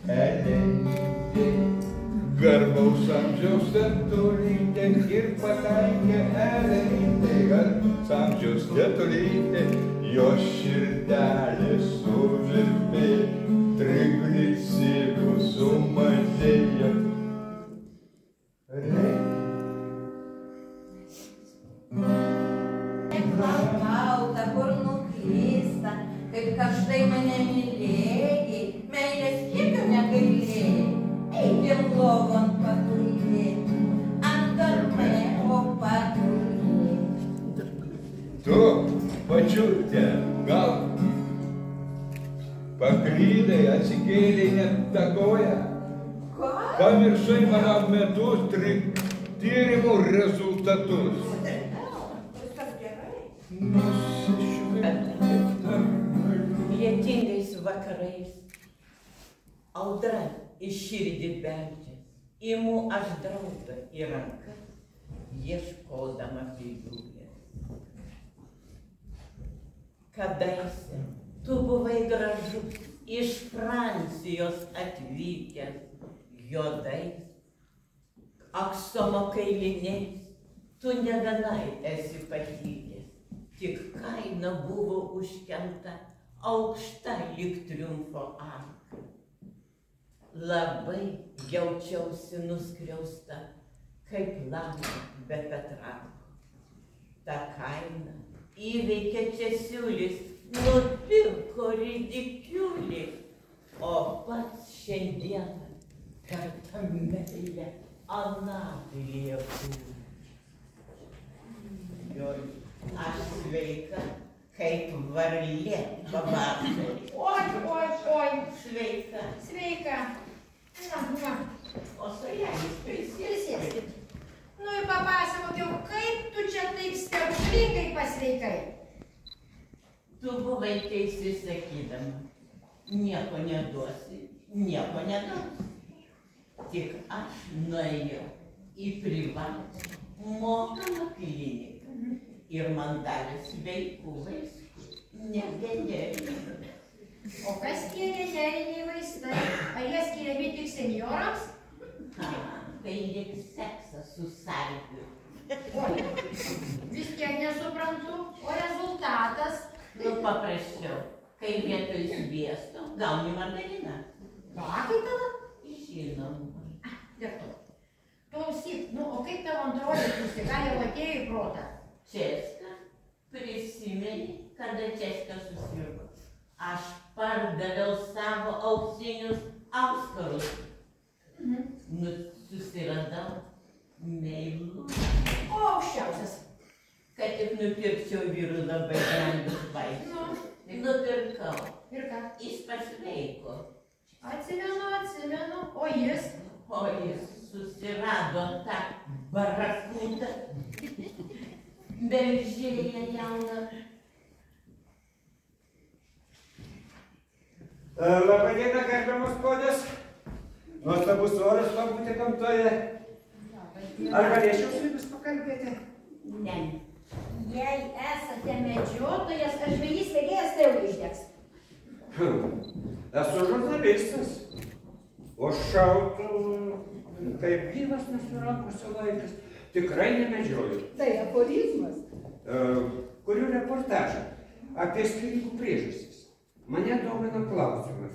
Elenytė, garbaus amžiaus tetulytė ir pataikė Elenytė, garbaus amžiaus tetulytė, jos širdelė suvirpė, triglicidų sumažėjo. Neklauta, kur nuklysta, kaip kažtai mane mylėjai, meilės kiekio negailėjai, eikėm logon patulėti, ant karmėko patulėti. Tu, pačiutė, gal paklydai, atsikėlei net tą koją? Ką? Pamiršai mano metus tyrimų rezultatus. Lietingais vakarais audra į širdį beldžia, imu aš draugą į rankas, ieškodama piliulės. Kadaise tu buvai gražus, iš Francijos atvykęs, juodais aksomo kailiniais, tu neganai esi patykęs, tik kaina buvo užkelta aukšta lyg triumfo arka. Labai jaučiausi nuskriausta, kaip lama be Petrarko. Ta kaina įveikė Česiulis, nupirko ridikiulį, o pats šiandieną per tą meilę anapilyje buvo. Aš sveika, kaip varlė pavasarį. Oi. Sveika. Sveika. O Sojelis Prisėskit. Nu ir papasakokiau, kaip tu čia taip stebuklingai pasveikai? Tu buvai teisi sakydama, nieko neduosi, nieko neduosi. Tik aš nuėjau į privačią mokamą kliniką ir man davė sveikų vaistų, ne generinių. O kas tie generiniai vaistai? Ar jie skiriami tik senjorams? Tai lyg seksas su sargiu. Oi, vis tiek nesuprantu. O rezultatas? Nu paprasčiau, kai vietoj sviesto gauni margariną. Pakaitalą? Žinoma. Dėl to. Klausyk, nu o kaip tavo antroji pusė, gal jau atėjo į protą? Česka, prisimeni, kada Česka susirgo. Aš pardaviau savo auksinius auskarus. Susiradau meilų. O aukščiausias. Kad tik nupirkčiau vyrų labai brangius vaistus. Nupirkau. Ir ką? Jis pasveiko. Atsimenu. O jis? O jis susirado tą barakutą. Beržėlę jauną. Labą dieną, gerbiamos ponios. Nuostabus oras pabūti gamtoje. Ar galėčiau su jumis pakalbėti? Ne. Jei esate medžiotojas ar žvejys mėgėjas, tai jau išdegs. Esu žurnalistas. O šautuvų, kaip gyvas nesurankose laikas, tikrai nemedžioju. Tai aforizmas. Kuriu reportažą apie skyrybų priežastis. Mane domina klausimas,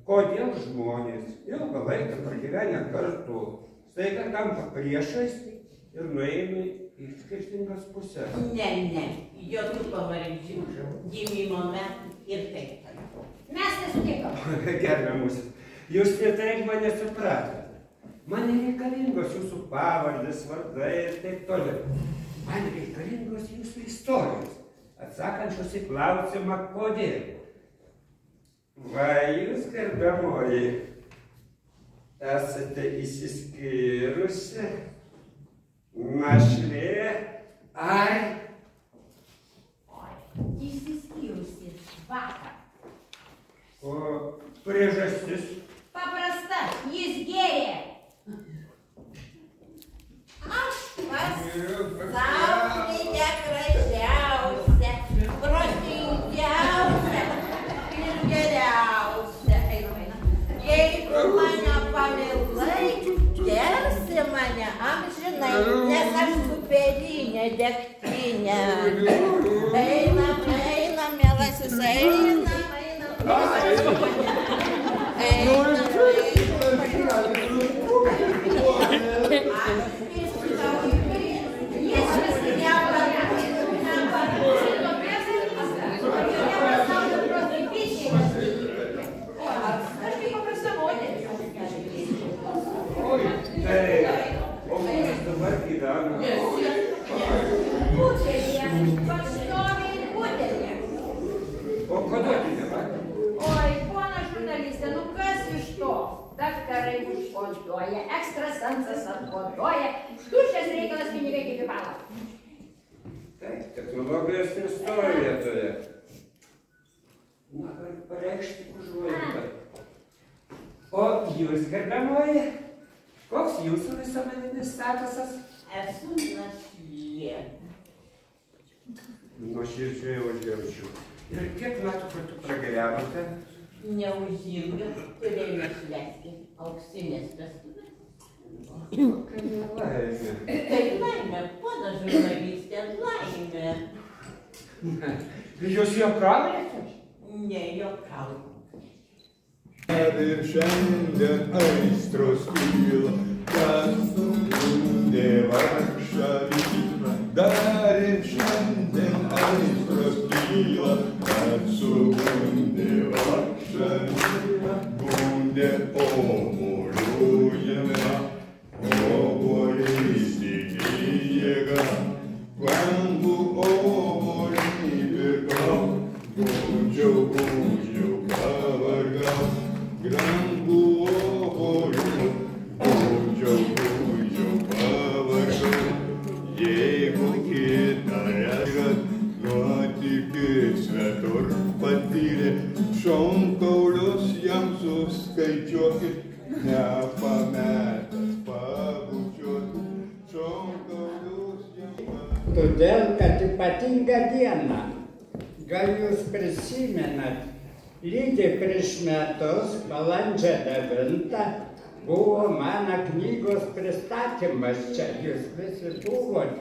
kodėl žmonės ilgą laiką pragyvenę kartu staiga tampa priešais ir nueina į skirtingas pusės. Ne, jokių pavardžių, gimimo metų ir taip. Mes nesutikom. Gerbiamusis, jūs netaip mane supratote. Man nereikalingos jūsų pavardės, vardai ir taip toliau. Man reikalingos jūsų istorijos, atsakančios į klausimą, kodėl. Va, jūs, gerbiamoji, esate išsiskyrusi, našlė, ar... Išsiskyrusi vakar. O priežastis? Paprasta, jis gėrė. Aš pas saulėje gražiausia, protingiausia ir geriausia. Jeigu superinė degtinė. Einam, einam, mielasis, einam. Oi, pona žurnalistė, nu kas iš to? Daktarai užkoduoja, ekstrasensas atkoduoja, tuščias reikalas pinigai kaip į balą. Taip, technologijos ir stovi vietoje. Na, galiu pareikšti užuojautą. O jūs, gerbiamoji, koks jūsų visuomeninis statusas? Esu našlė. Nuoširdžiai užjaučiu. Ir kiek metų kartu pragyvenote? Neužilgo turėjome švęsti auksinės vestuvės. Kokia nelaimė. Tai laimė, pana žurnalistė, laimė. Jūs juokaujate? Nejuokauju. Ir šiandien aistros kyla, kas sugundė vargšą vyrą. Dar ir šiandien aistros kyla, kad sugundė vargšą vyrą. Gundė obuolių jame, obuoliai stipriai jėga. Brangų obuolį pirkau, gundžiau, pavargau. Brangų obuolių, gundžiau, pavargau. Jeigu kitą regą, nuotykis svetur patyrė, šonkaulius jam suskaičiuokit, nepametęs pabučiuokit, šonkaulius jam pabučiuokit. Todėl, kad ypatingą dieną, gal jūs prisimenat, lygiai prieš metus, balandžio 9, buvo mano knygos pristatymas čia, jūs visi buvot.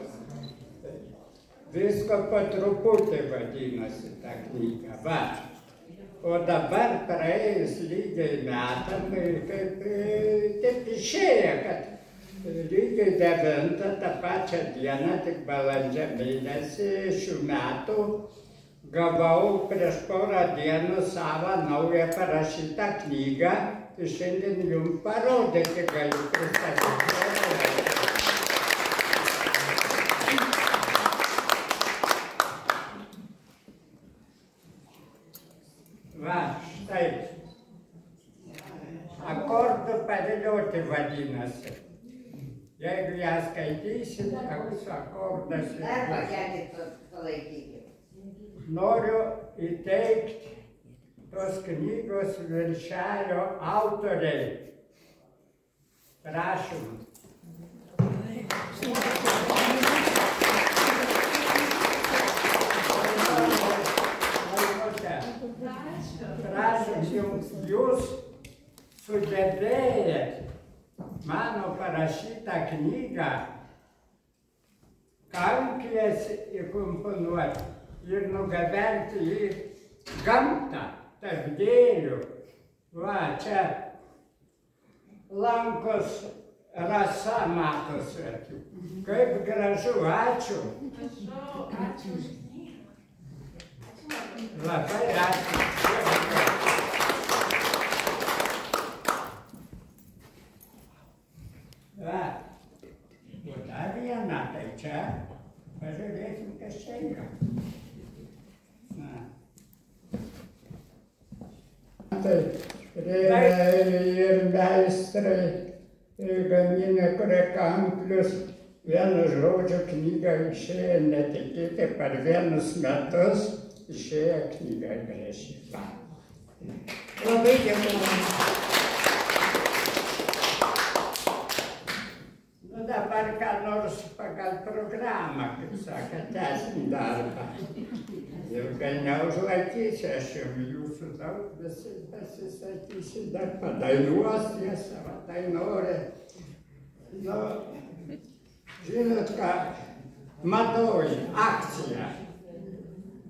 Visko po truputį vadinasi ta knyga, va. O dabar praėjus lygiai metam, taip išėjo, kad lygiai 9, tą pačią dieną, tik balandžio mėnesį šių metų, gavau prieš porą dienų savo naują parašytą knygą ir šiandien jums parodyti galiu pristatyti. Va, štai. Akordų pavilioti vadinasi. Jeigu ją skaitysit, toks akordas ir bus. Noriu įteikti tos knygos viršelio autoriai. Prašom. Prašom, jūs sugebėjat mano parašytą knygą kanklės įkomponuoti ir nugabenti į gamtą, tarp gėlių. Va, čia lankos rasa matosi. Kaip gražu, ačiū. Ačiū už knygą. Labai ačiū. Va, o dar viena, tai čia, pažiūrėsim, kas čia yra. Tai ir meistrai gamina krekanklius. Vienu žodžiu, knyga išėjo netikėtai per vienus metus, išėjo knyga įrašyta. Labai dėkuoju. Nu dabar ką nors pagal programą, kaip sakė, tęsim darbą. Ilgai neužlaikysiu, aš jūsų daug pasisakysiu, dar padainuos jie savo dainorę. Nu, žinot ką, Madoj, akcija.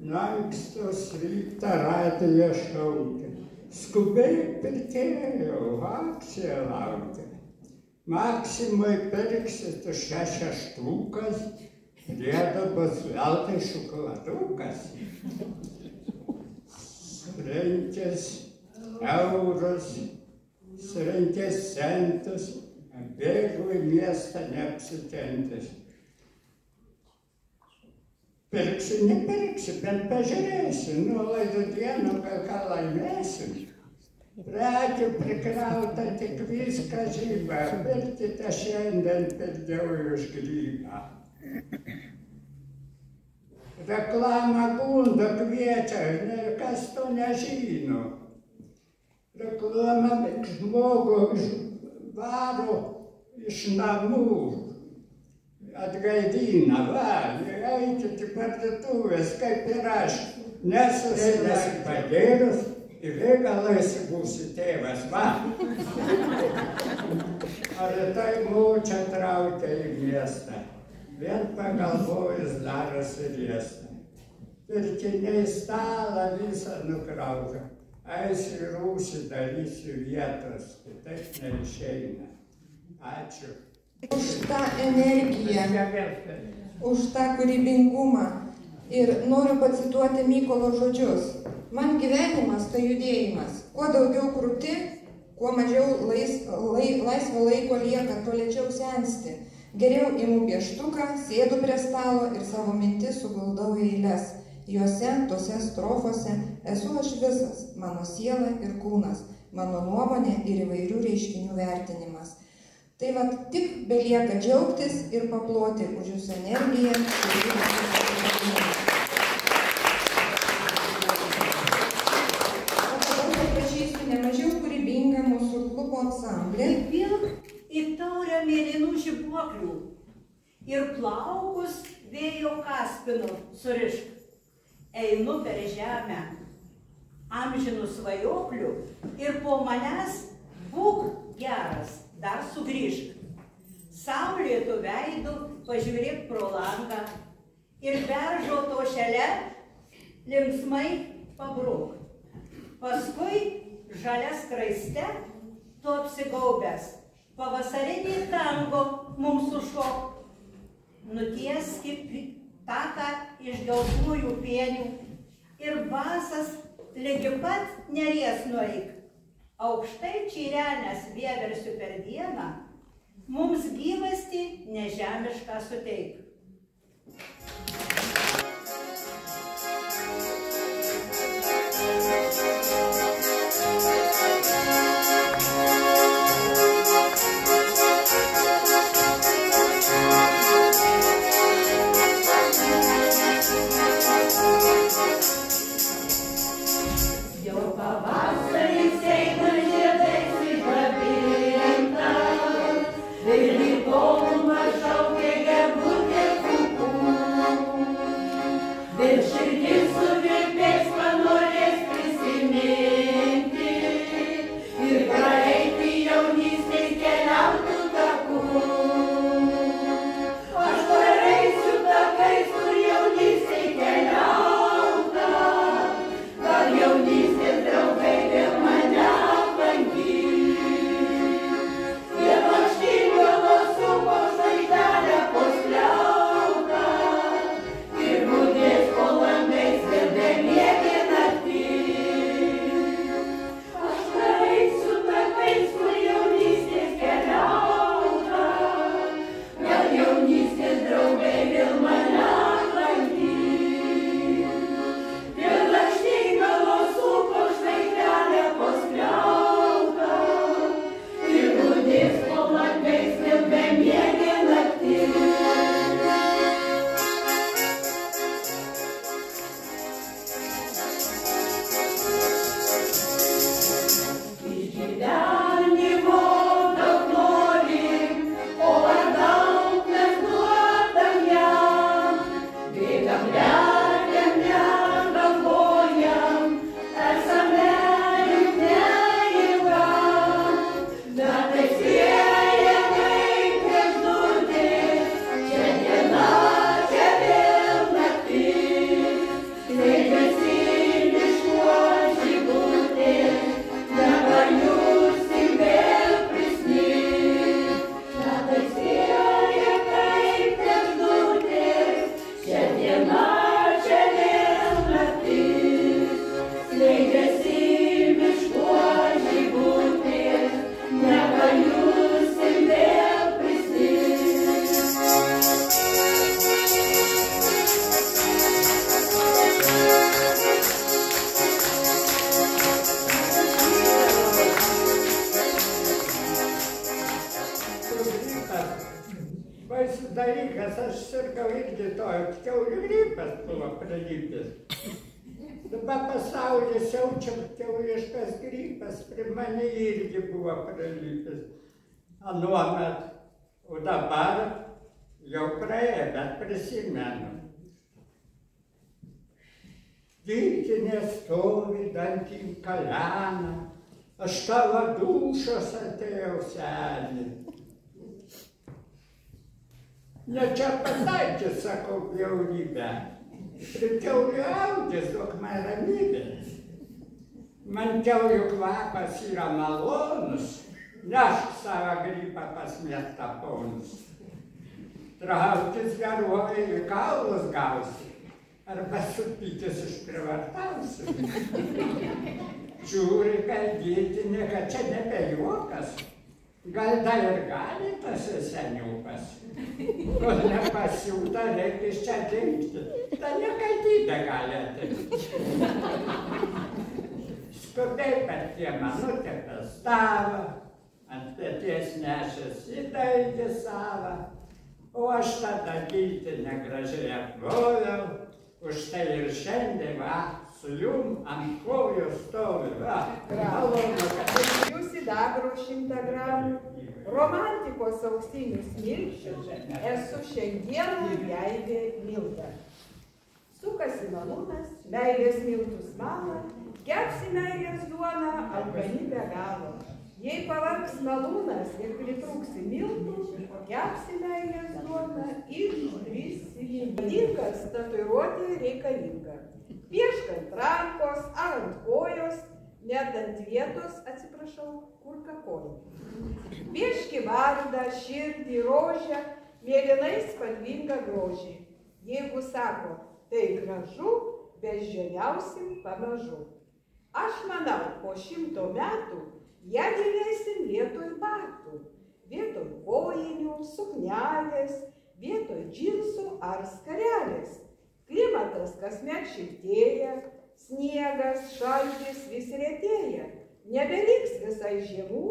Lankstos rytą radiją šaukia. Skubiai pirkėjau, akcija laukia. Maksimai pirksi tuščias 6 štukas, priedo bus veltui šokoladukas. Surinkęs eurus, surinkęs centus, bėgu į miestą neapsikentęs. Pirksi, nepirksi, bent pažiūrėsi, nuolaidų dieną gal ką laimėsi. Prekių prikrauta tik viską žyba, pirkite šiandien pigiau už grybą. Reklama gundo kviečia, kas to nežino. Reklama žmogų varo iš namų, atgaivina, va, eikit į parduotuvės, kaip ir aš, nesusidasi pagėrus ir reikalaisi būsi tėvas, va. Ar tai močia traukia į miestą, vien pagalvojus darosi riestą. Pirkiniai stalą visą nukraukia, eisi į rūsį, darysi vietos, kitaip neišeina. Ačiū. Už tą energiją, už tą kūrybingumą. Ir noriu pacituoti Mykolo žodžius. Man gyvenimas tai judėjimas. Kuo daugiau krūti, kuo mažiau laisvo laiko lieka, tuo lėčiau sensti. Geriau imu pieštuką, sėdu prie stalo ir savo mintis suguldau į eiles. Juose, tose strofose esu aš visas, mano siela ir kūnas, mano nuomonė ir įvairių reiškinių vertinimas. Tai vat tik belieka džiaugtis ir paploti už jūsų energiją. O dabar paprašysiu nemažiau kūrybingą mūsų klubo ansamblį. Įpilk į taurę mėlynų žibuoklių ir plaukus vėjo kaspinu surišk. Einu per žemę amžinų svajoklių ir po manęs būk geras. Dar sugrįžk. Saulėtų veidų pažiūrėk pro langą ir beržo tošele linksmai pabruk. Paskui žalia skraiste tu apsigaubęs pavasarinį tango mums sušok. Nutieski taką iš geltonųjų pienių ir basas ligi pat neries nueik. Aukštai čirenęs vieversiu per dieną, mums gyvastį nežemišką suteik. Šaukė gebutė dalykas, aš sirgau irgi to, kiaulių gripas buvo pralipęs. Dabar pasaulyje siaučia kiauliškas gripas, prie mane irgi buvo pralipęs. Anuomet, o dabar jau praėjo, bet prisimenu. Giltinė stovi, dantim kalena, aš tavo dūšos atėjau senį. Ne čia pataikė, sakau, bjaurybę. Prie kiaulių audės, duok man ramybės. Man kiaulių kvapas yra malonus, nešk savo gripą pas miestą ponus. Trauktis geruoju į kaulus gausi, arba supykis išprivartausi. Žiūri, kalbėtinė, kad čia nebe juokas. Gal dar ir gali tas seniukas. Kol nepasiūta, reikia iš čia dingti. Ta nekaltybė gali atimti. Skubiai per kiemą nutepė stalą, ant peties nešęs į dalgį savą, o aš tada giltinę gražiai aploviau, už tai ir šiandien su jum ant kojų stovi. Jūs sidabro 100 gramų, romantikos auksinių smilčių, esu šiandieną Jaivė Milda. Sukasi malūnas, meilės miltus mala, kepsi meilės duoną, alkani be galo. Jei pavargs malūnas ir pritrūksi miltų, kepsi meilės duoną ir išdrįsi jį. Tinkas tatuiruotė reikalinga. Piešk ant rankos ar ant kojos, net ant vietos, atsiprašau, kur kakojų. Pieški vardą, širdį, rožę, mėlynai spalvingą grožį. Jeigu sako, tai gražu, beždžioniausim pamažu. Aš manau, po 100 metų ją dėvėsim vietoj batų, vietoj kojinių, suknelės, vietoj džinsų ar skarelės. Klimatas kasmet šiltėja, sniegas, šaltis vis retėja. Nebeliks visai žiemų,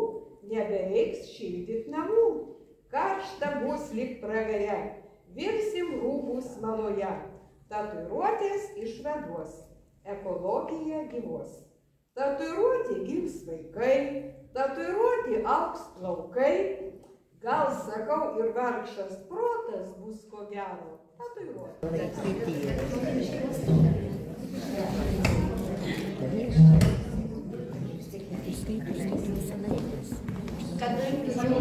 nebereiks šildyt namų. Karšta bus lyg pragare, virsim rūbų smaloje. Tatuiruotės išvaduos, ekologija gyvos. Tatuiruotė gims vaikai, tatuiruotė augs plaukai. Gal sakau ir vargšas protas bus ko gero. Kadangi jau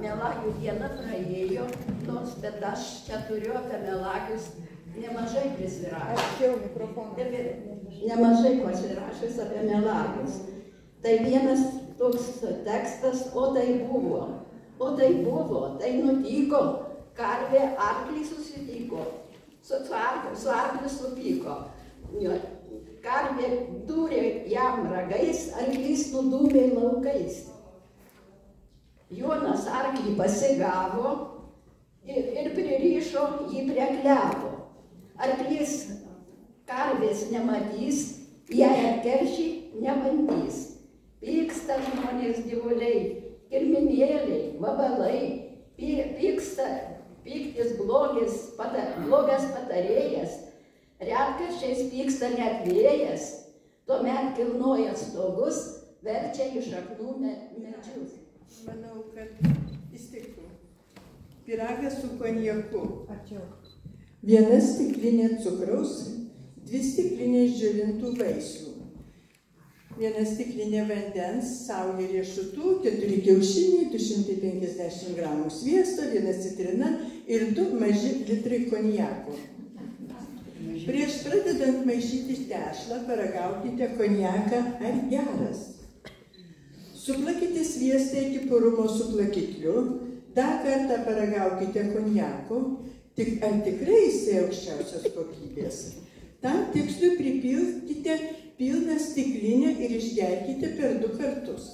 melagių diena praėjo, nors bet aš čia turiu apie melagius nemažai prisirašęs. Nemažai pasirašęs apie melagius. Tai vienas toks tekstas, o tai buvo, tai nutiko. Karvė arklį susitiko, su arkliu supyko. Karvė dūrė jam ragais, arklys nudūmė laukais. Jonas arklį pasigavo ir pririšo jį prie klevo. Arklys karvės nematys, jai atkeršį nebandys. Pyksta žmonės gyvuliai, kirminėliai, vabalai, pyktis blogas patarėjas, retkarčiais pyksta net vėjas, tuomet kilnoja stogus, verčia iš šaknų medžius. Manau, kad įstiktų. Pyragas su konjaku. Viena stiklinė cukraus, 2 stiklinės džiovintų vaisių. Viena stiklinė vandens, sauja riešutų, 4 kiaušiniai, 250 gramų sviesto, 1 citrina ir 2 maži litrai konjako. Prieš pradedant maišyti tešlą, paragaukite konjaką ar geras. Suplakite sviestą iki purumo su plakikliu, dar kartą paragaukite konjako, ar tikrai jisai aukščiausios kokybės. Tam tikslui pripilkite pilną stiklinę ir išgerkite per 2 kartus.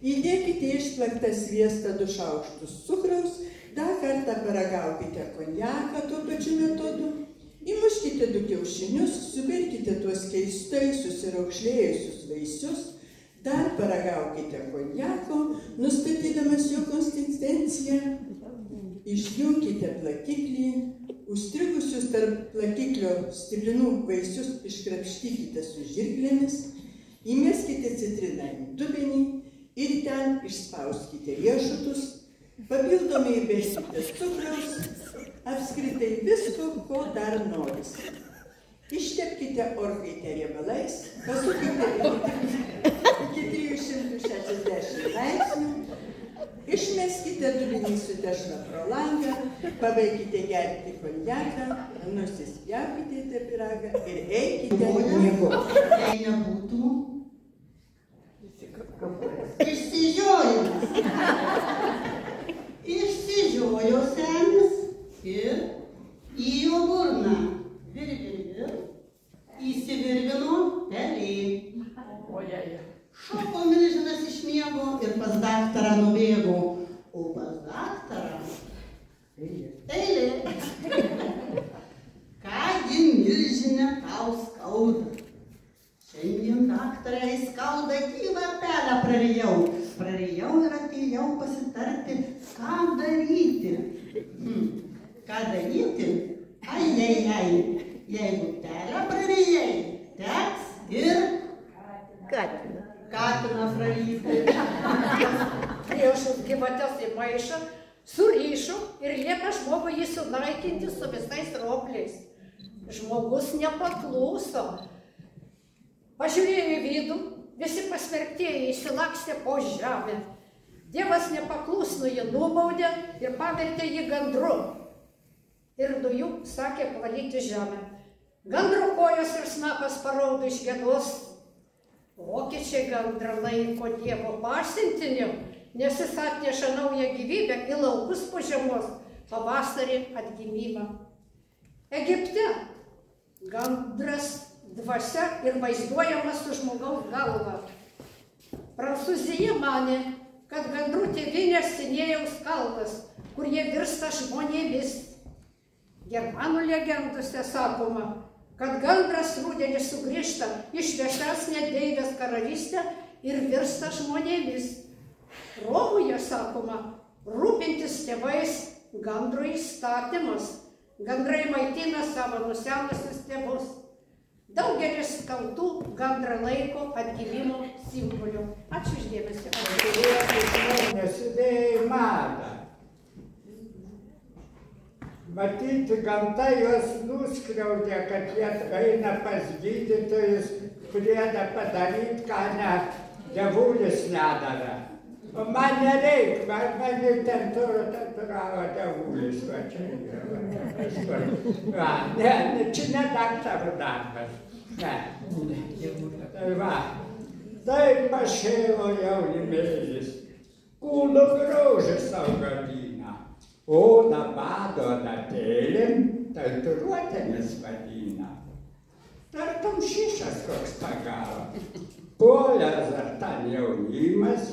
Įdėkite išplaktą sviestą 2 šaukštus cukraus, dar kartą paragaukite konjaką tuo pačiu metodu, įmuškite 2 kiaušinius, suberkite tuos keistai susiraukšlėjusius vaisius, dar paragaukite konjako, nustatydamas jo konsistenciją išjunkite plakiklį, užstrigusius tarp plakiklio stiprinų vaisius iškrapštykite su žirklėmis, įmeskite citriną į dubenį ir ten išspauskite riešutus, papildomai įbėžkite cukraus, apskritai visko, ko dar norisi. Ištepkite orkaitę riebalais, pasukite iki 360 laipsnių, išmeskite dubenį su tešla pro langą, pabaikite gerti konjaką, nusispjaukite tą pyragą ir eikite miegoti. Jei nebūtų išsižiojimas. Išsižiojo senis ir įjo burną. Vir, įsivirvino pelė. Šoko milžinas iš miego ir pas daktarą nubėgo. O pas daktarą eilė. Kągi milžinė tau skauda? Šiandien daktarai skauda, gyvą pelę prarijau. Prarijau ir atėjau pasitarti, ką daryti. Ką daryti? Ai, jeigu pelę prarijai, teks ir katiną praryti. Priešus gyvates į maišą, surišo ir liepia žmogui jį sunaikinti su visais ropliais. Žmogus nepakluso. Pažiūrėjo į vidų, visi pasmerktieji įsilakstė po žemę. Dievas nepaklusnų jį nubaudė ir pavertė jį gandru. Ir nuo jų sakė valyti žemę. Gandro kojos ir snapas paraudo iš gėdos. Vokiečiai gandrą laiko Dievo pasiuntiniu, nes jis atneša naują gyvybę į laukus po žiemos, pavasarį atgimimą. Egipte gandras dvasia ir vaizduojamas su žmogaus galva. Prancūzija manė, kad gandrų tėvynės Sinėjaus kalnas, kur jie virsta žmonėmis. Germanų legendose sakoma, kad gandras rudenį sugrįžta iš vešesnę deivės karalystę ir virsta žmonėmis. Romoje sakoma, rūpintis tėvais gandrų įstatymas. Gandrai maitina savo nusenusius tėvus. Daugelis tautų gandrą laiko atgimimo simboliu. Ačiū už dėmesį. Žmonės įdėjo į madą. Matyti, gamta juos nuskriaudė, kad jie eina pas gydytojus, priedą padaryti, ką net dievulis nedara. O man nereik, mane temperatūravo dievulis. Čia ne daktaro darbas. Tai va, taip pašėlo jaunimėlis, kūno grožis savo gadina, o bado adatėlėm tatuiruotėmis vadina. Tartum šišas koks pagavo. Puolęs ar ten jaunimas,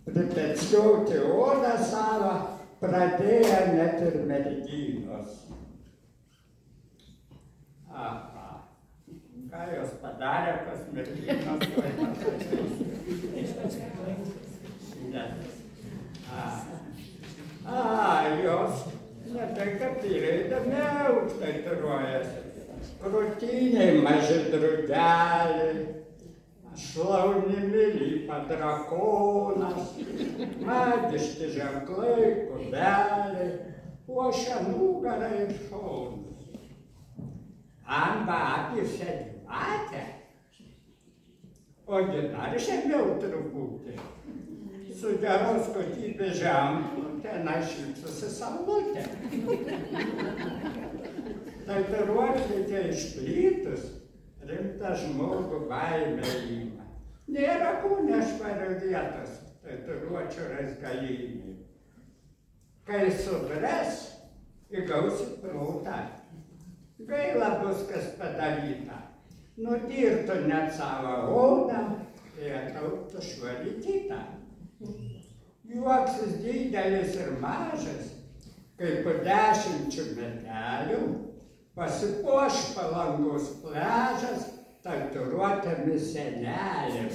pripeckiauti odą savo, pradėjo net ir merginos. Aha, ką jos padarė pas merginos, tuoj pasakysiu. Jos ne tai, kad vyrai įdomiau tatuiruojasi. Krūtiniai maži drugeliai, šlaunimi lipa drakonas, magiški ženklai, kubeliai, puošia nugarą ir šonus. Amba apjušia gyvatę, ogi dar žemiau truputį. Su geros kokybės ženklu tenai šypsosi saulutė. Tatuiruokite išplytus, rimtą žmogų baimę ima. Nėra kūne švario vietos tatuiruočių raizgalynei. Kai subręs, įgausit protą. Gaila bus, kas padaryta. Nudirtų net savo odą ir atauktų švarį kitą. Juoksis didelis ir mažas, kai po 10 metelių pasipuoš Palangos pliažas tatuiruotėmis senelėm.